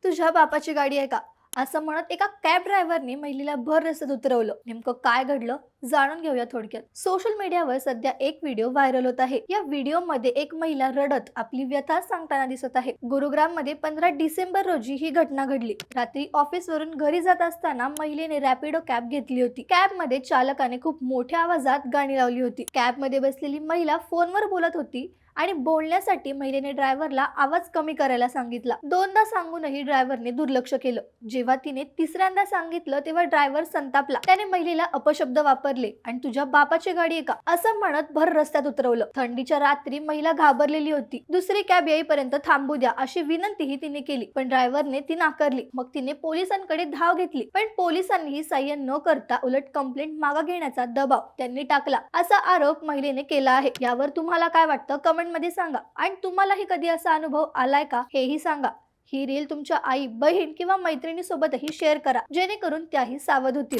तुझ्या बापाची गाडी आहे का असं म्हणत एका कॅब ड्रायव्हरने महिलेला भर रस्त्यात उतरवलं. नेमकं काय घडलं जाणून घेऊया थोडक्यात. सोशल मीडियावर सध्या एक व्हिडिओ व्हायरल होत आहे. या व्हिडिओमध्ये एक महिला रडत आपली व्यथा सांगताना दिसत आहे. गुरुग्राम मध्ये 15 डिसेंबर रोजी ही घटना घडली. रात्री ऑफिस वरून घरी जात असताना महिलेने रॅपिडो कॅब घेतली होती. कॅब मध्ये चालकाने खूप मोठ्या आवाजात गाणी लावली होती. कॅब मध्ये बसलेली महिला फोनवर बोलत होती आणि बोलण्यासाठी महिलेने ड्रायव्हरला आवाज कमी करायला सांगितला. दोनदा सांगूनही ड्रायव्हरने दुर्लक्ष केलं. जेव्हा तिने तिसऱ्यांदा सांगितलं तेव्हा ड्रायव्हर संतापला. त्याने महिलेला अपशब्द वापरले आणि तुझ्या बापाची गाडी आहे का असं म्हणत भर रस्त्यात उतरवलं. थंडीच्या रात्री महिला घाबरलेली होती. दुसरी कॅब येईपर्यंत थांबू द्या अशी विनंतीही तिने केली, पण ड्रायव्हरने ती नाकारली. मग तिने पोलिसांकडे धाव घेतली, पण पोलिसांनीही सहाय्य न करता उलट कंप्लेंट मागे घेण्याचा दबाव त्यांनी टाकला असा आरोप महिलेने केला आहे. यावर तुम्हाला काय वाटतं कमेंट मध्ये सांगा. आणि तुम्हालाही कधी असा अनुभव आलाय का हेही सांगा. ही रील तुमच्या आई, बहीण किंवा मैत्रिणी सोबतही शेअर करा, जेणेकरून त्याही सावध होतील.